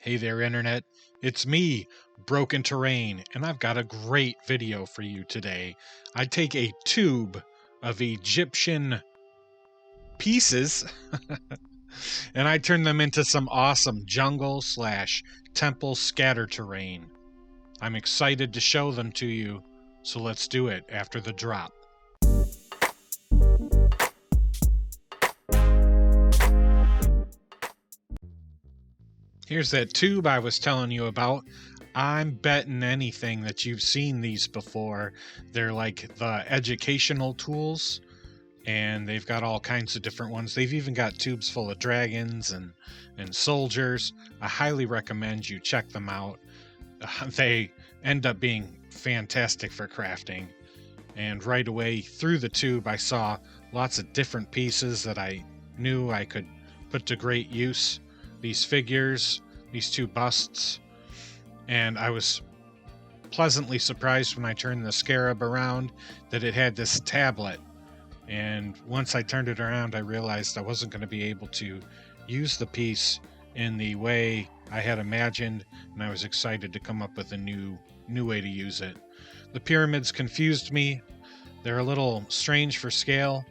Hey there, Internet. It's me, Broken Terrain, and I've got a great video for you today. I take a tube of Egyptian pieces and I turn them into some awesome jungle slash temple scatter terrain. I'm excited to show them to you, so let's do it after the drop. Here's that tube I was telling you about. I'm betting anything that you've seen these before. They're like the educational tools, and they've got all kinds of different ones. They've even got tubes full of dragons and soldiers. I highly recommend you check them out. They end up being fantastic for crafting. And right away through the tube, I saw lots of different pieces that I knew I could put to great use. These figures, these two busts, and I was pleasantly surprised when I turned the scarab around that it had this tablet. And once I turned it around, I realized I wasn't going to be able to use the piece in the way I had imagined, and I was excited to come up with a new way to use it. The pyramids confused me. They're a little strange for scale,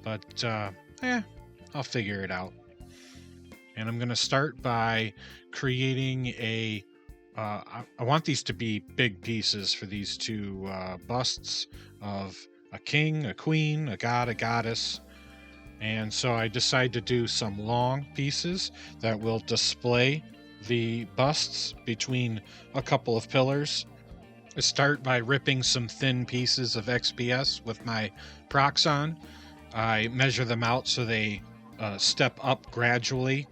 but I'll figure it out. And I'm going to start by creating a... I want these to be big pieces for these two busts of a king, a queen, a god, a goddess. And so I decided to do some long pieces that will display the busts between a couple of pillars. I start by ripping some thin pieces of XPS with my Proxon. I measure them out so they step up gradually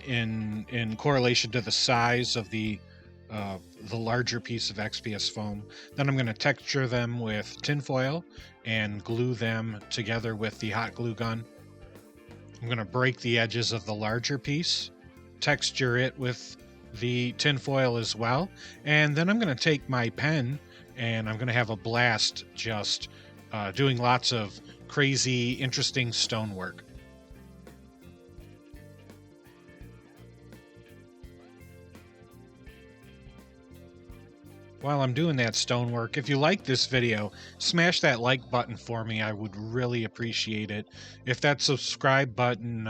in correlation to the size of the larger piece of XPS foam. Then I'm going to texture them with tinfoil and glue them together with the hot glue gun. I'm going to break the edges of the larger piece, texture it with the tinfoil as well, and then I'm going to take my pen and I'm going to have a blast just doing lots of crazy, interesting stonework. While I'm doing that stonework, if you like this video, smash that like button for me. I would really appreciate it. If that subscribe button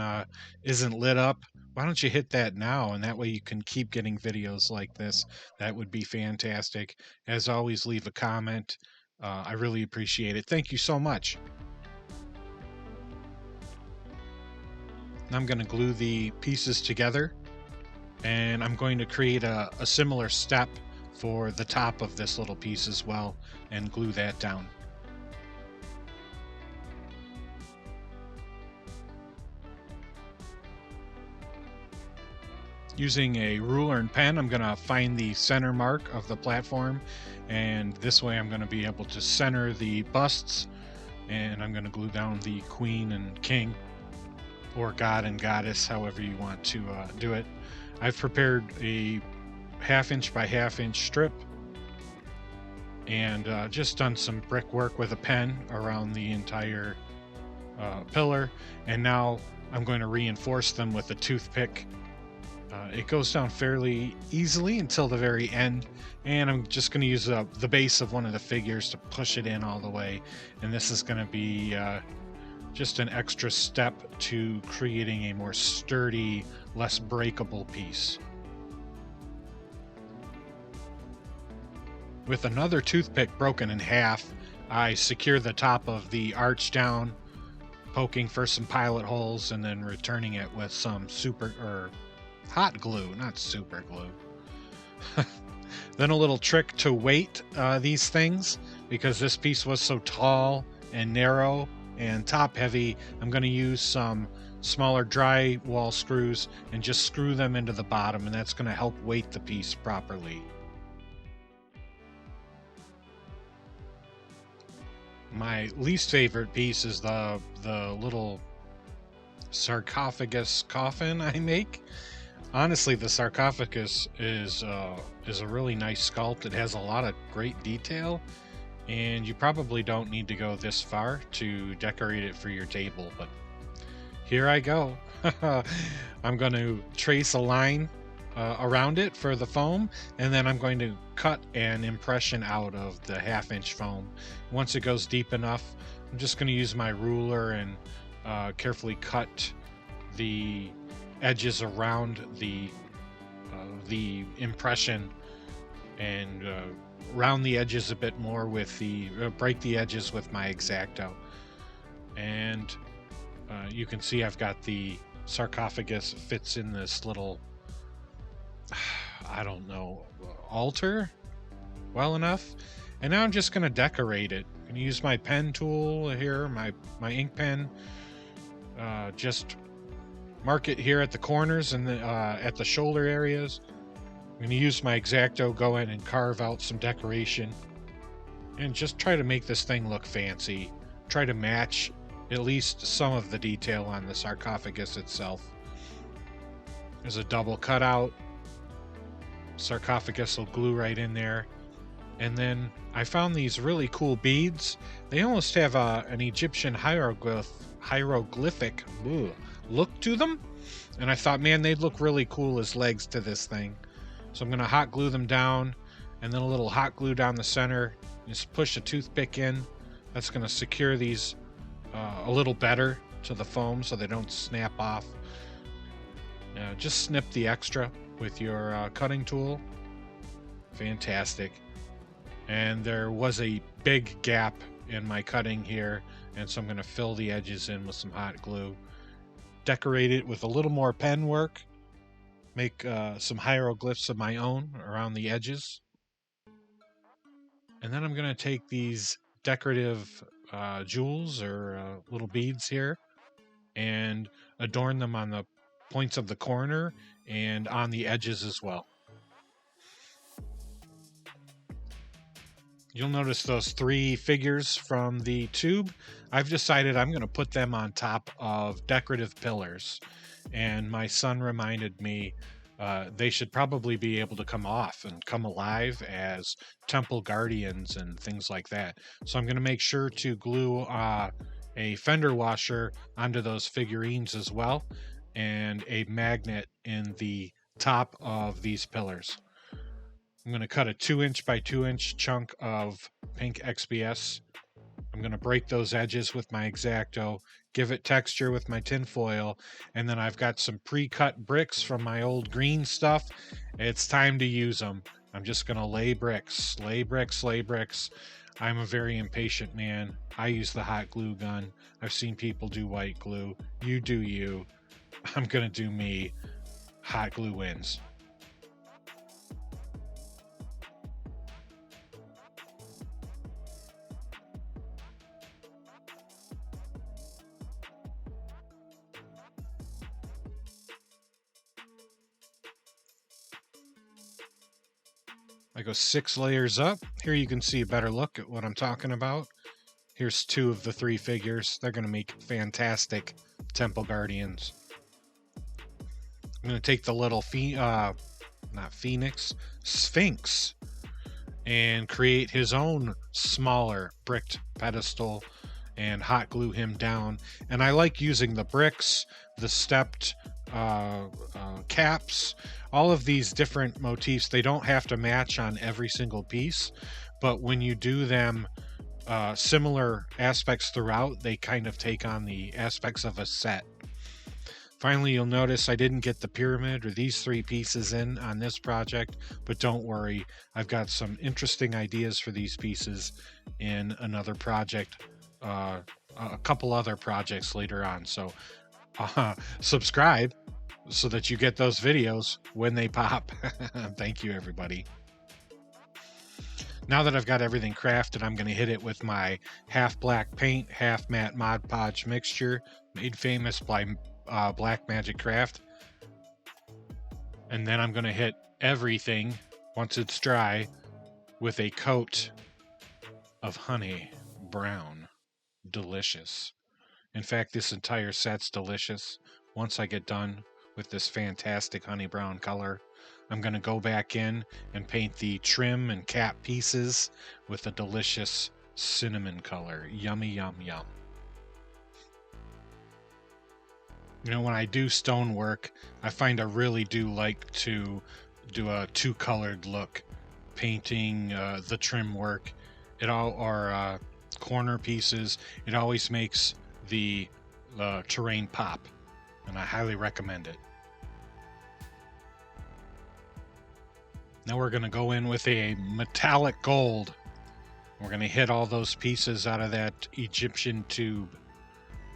isn't lit up, why don't you hit that now, and that way you can keep getting videos like this. That would be fantastic. As always, leave a comment. I really appreciate it. Thank you so much. I'm going to glue the pieces together, and I'm going to create a similar step for the top of this little piece as well and glue that down. Using a ruler and pen, I'm going to find the center mark of the platform, and this way I'm going to be able to center the busts, and I'm going to glue down the queen and king, or god and goddess, however you want to do it. I've prepared a 1/2 inch by 1/2 inch strip and just done some brickwork with a pen around the entire pillar, and now I'm going to reinforce them with a toothpick. It goes down fairly easily until the very end, and I'm just going to use the base of one of the figures to push it in all the way, and this is going to be just an extra step to creating a more sturdy, less breakable piece. With another toothpick broken in half, I secure the top of the arch down, poking for some pilot holes and then returning it with some hot glue, not super glue. Then a little trick to weight these things, because this piece was so tall and narrow and top heavy, I'm going to use some smaller drywall screws and just screw them into the bottom, and that's going to help weight the piece properly. My least favorite piece is the little sarcophagus coffin I make. Honestly, the sarcophagus is a really nice sculpt. It has a lot of great detail, and you probably don't need to go this far to decorate it for your table, but here I go. I'm going to trace a line around it for the foam, and then I'm going to cut an impression out of the 1/2 inch foam. Once it goes deep enough, I'm just going to use my ruler and carefully cut the edges around the impression, and round the edges a bit more with the break the edges with my X-Acto. And you can see I've got the sarcophagus fits in this little, I don't know, altar well enough. And now I'm just going to decorate it. I'm going to use my pen tool here, my ink pen. Just mark it here at the corners and at the shoulder areas. I'm going to use my X-Acto, go in and carve out some decoration, and just try to make this thing look fancy. Try to match at least some of the detail on the sarcophagus itself. There's a double cutout. Sarcophagus will glue right in there. And then I found these really cool beads. They almost have an Egyptian hieroglyphic look to them. And I thought, man, they'd look really cool as legs to this thing. So I'm going to hot glue them down, and then a little hot glue down the center. Just push a toothpick in. That's going to secure these a little better to the foam so they don't snap off. Just snip the extra with your cutting tool. Fantastic. And there was a big gap in my cutting here, and so I'm going to fill the edges in with some hot glue. Decorate it with a little more pen work. Make some hieroglyphs of my own around the edges. And then I'm going to take these decorative jewels or little beads here and adorn them on the points of the corner and on the edges as well. You'll notice those 3 figures from the tube. I've decided I'm going to put them on top of decorative pillars. And my son reminded me they should probably be able to come off and come alive as temple guardians and things like that. So I'm going to make sure to glue a fender washer onto those figurines as well, and a magnet in the top of these pillars. I'm going to cut a 2-inch by 2-inch chunk of pink XPS. I'm going to break those edges with my X-Acto, give it texture with my tin foil, and then I've got some pre-cut bricks from my old green stuff. It's time to use them. I'm just going to lay bricks, lay bricks, lay bricks. I'm a very impatient man. I use the hot glue gun. I've seen people do white glue. You do you. I'm going to do me. Hot glue wins. I go 6 layers up. Here you can see a better look at what I'm talking about. Here's 2 of the 3 figures. They're going to make fantastic temple guardians. I'm going to take the little Sphinx, and create his own smaller bricked pedestal and hot glue him down. And I like using the bricks, the stepped caps, all of these different motifs. They don't have to match on every single piece, but when you do them similar aspects throughout, they kind of take on the aspects of a set. Finally, you'll notice I didn't get the pyramid or these 3 pieces in on this project, but don't worry, I've got some interesting ideas for these pieces in another project, a couple other projects later on. So subscribe so that you get those videos when they pop. Thank you, everybody. Now that I've got everything crafted, I'm going to hit it with my half black paint, half matte Mod Podge mixture, made famous by Black Magic Craft. And then I'm going to hit everything, once it's dry, with a coat of honey brown. Delicious. In fact, this entire set's delicious. Once I get done with this fantastic honey brown color, I'm going to go back in and paint the trim and cap pieces with a delicious cinnamon color. Yummy, yum, yum. You know, when I do stonework, I find I really do like to do a two-colored look, painting the trim work, it all or corner pieces. It always makes the terrain pop, and I highly recommend it. Now we're going to go in with a metallic gold. We're going to hit all those pieces out of that Egyptian tube.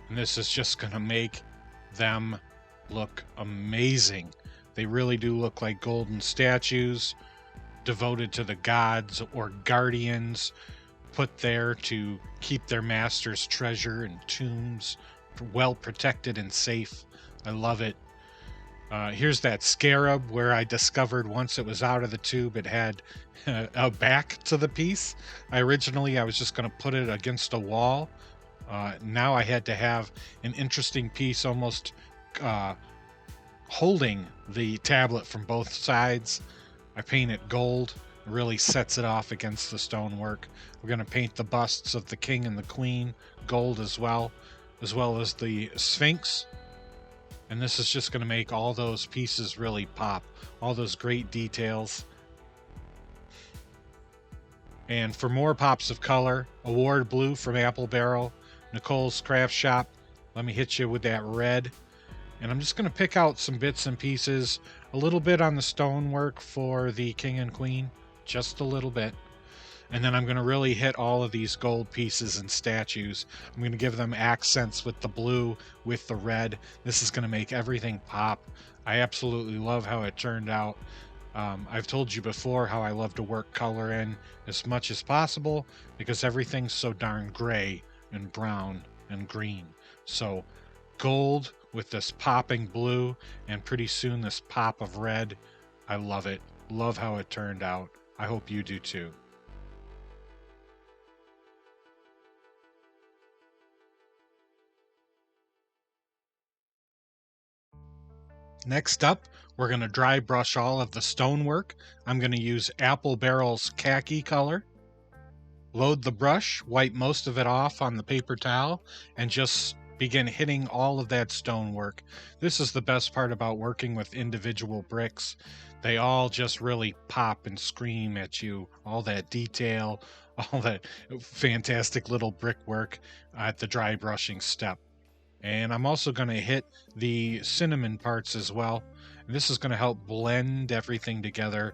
And this is just going to make them look amazing. They really do look like golden statues devoted to the gods or guardians, put there to keep their master's treasure in tombs, well protected and safe. I love it. Here's that scarab where I discovered once it was out of the tube, it had a back to the piece. I was just going to put it against a wall. Now I had to have an interesting piece almost holding the tablet from both sides. I paint it gold. It really sets it off against the stonework. We're going to paint the busts of the king and the queen gold as well as the Sphinx. And this is just going to make all those pieces really pop. All those great details. And for more pops of color, Award Blue from Apple Barrel, Nicole's Craft Shop. Let me hit you with that red. And I'm just going to pick out some bits and pieces. A little bit on the stonework for the king and queen. Just a little bit. And then I'm going to really hit all of these gold pieces and statues. I'm going to give them accents with the blue, with the red. This is going to make everything pop. I absolutely love how it turned out. I've told you before how I love to work color in as much as possible because everything's so darn gray and brown and green. So gold with this popping blue and pretty soon this pop of red. I love it. Love how it turned out. I hope you do too. Next up, we're going to dry brush all of the stonework. I'm going to use Apple Barrel's khaki color. Load the brush, wipe most of it off on the paper towel, and just begin hitting all of that stonework. This is the best part about working with individual bricks. They all just really pop and scream at you. All that detail, all that fantastic little brickwork at the dry brushing step. And I'm also going to hit the cinnamon parts as well. And this is going to help blend everything together.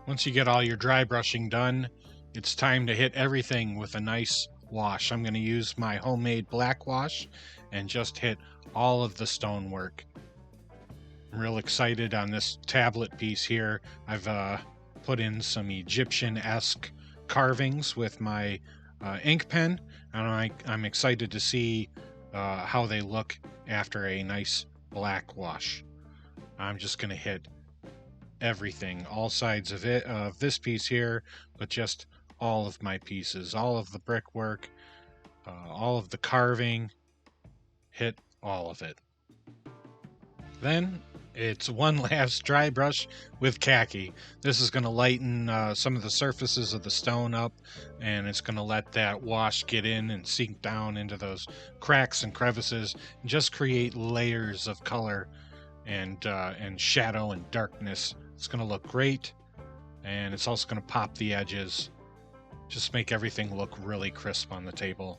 Once you get all your dry brushing done, it's time to hit everything with a nice wash. I'm going to use my homemade black wash and just hit all of the stonework. I'm real excited on this tablet piece here. I've put in some Egyptian-esque carvings with my ink pen, and I'm excited to see how they look after a nice black wash. I'm just going to hit everything, all sides of it, of this piece here, but just all of my pieces, all of the brickwork, all of the carving, hit all of it. Then it's one last dry brush with khaki. This is going to lighten some of the surfaces of the stone up, and it's going to let that wash get in and sink down into those cracks and crevices and just create layers of color and shadow and darkness. It's going to look great, and it's also going to pop the edges, just make everything look really crisp on the table.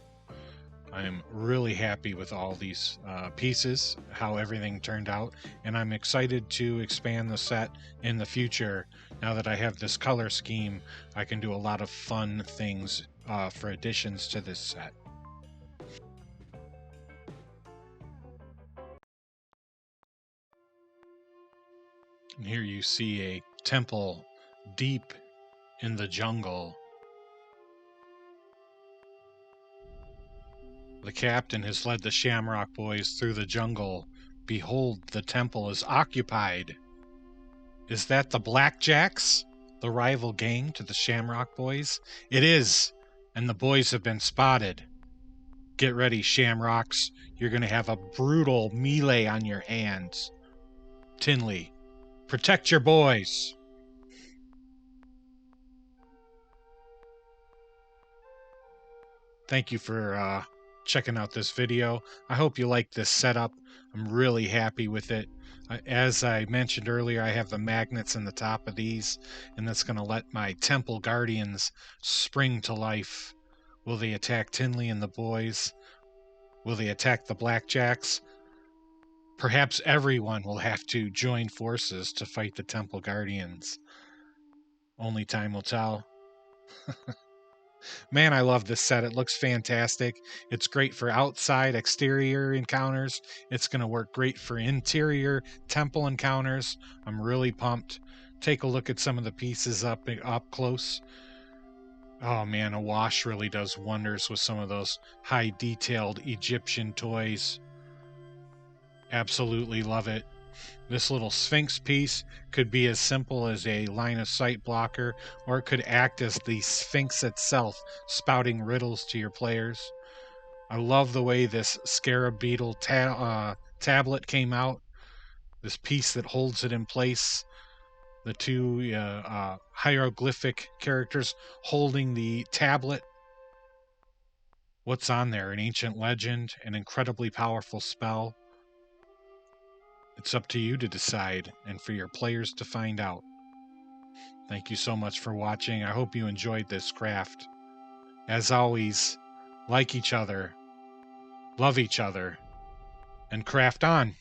I'm really happy with all these pieces, how everything turned out, and I'm excited to expand the set in the future. Now that I have this color scheme, I can do a lot of fun things for additions to this set. And here you see a temple deep in the jungle. The captain has led the Shamrock Boys through the jungle. Behold, the temple is occupied. Is that the Blackjacks, the rival gang to the Shamrock Boys? It is, and the boys have been spotted. Get ready, Shamrocks. You're going to have a brutal melee on your hands. Tinley, protect your boys. Thank you for checking out this video. I hope you like this setup. I'm really happy with it. As I mentioned earlier, I have the magnets in the top of these, and that's going to let my temple guardians spring to life. Will they attack Tinley and the boys? Will they attack the blackjacks? Perhaps everyone will have to join forces to fight the temple guardians. Only time will tell. Man, I love this set. It looks fantastic. It's great for outside, exterior encounters. It's going to work great for interior temple encounters. I'm really pumped. Take a look at some of the pieces up close. Oh man, a wash really does wonders with some of those high detailed Egyptian toys. Absolutely love it. This little Sphinx piece could be as simple as a line of sight blocker, or it could act as the Sphinx itself, spouting riddles to your players. I love the way this scarab beetle tablet came out. This piece that holds it in place. The two hieroglyphic characters holding the tablet. What's on there? An ancient legend, an incredibly powerful spell. It's up to you to decide and for your players to find out. Thank you so much for watching. I hope you enjoyed this craft. As always, like each other, love each other, and craft on.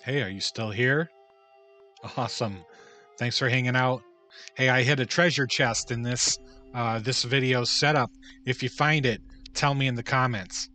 Hey, are you still here? Awesome. Thanks for hanging out. Hey, I hid a treasure chest in this video setup. If you find it, tell me in the comments.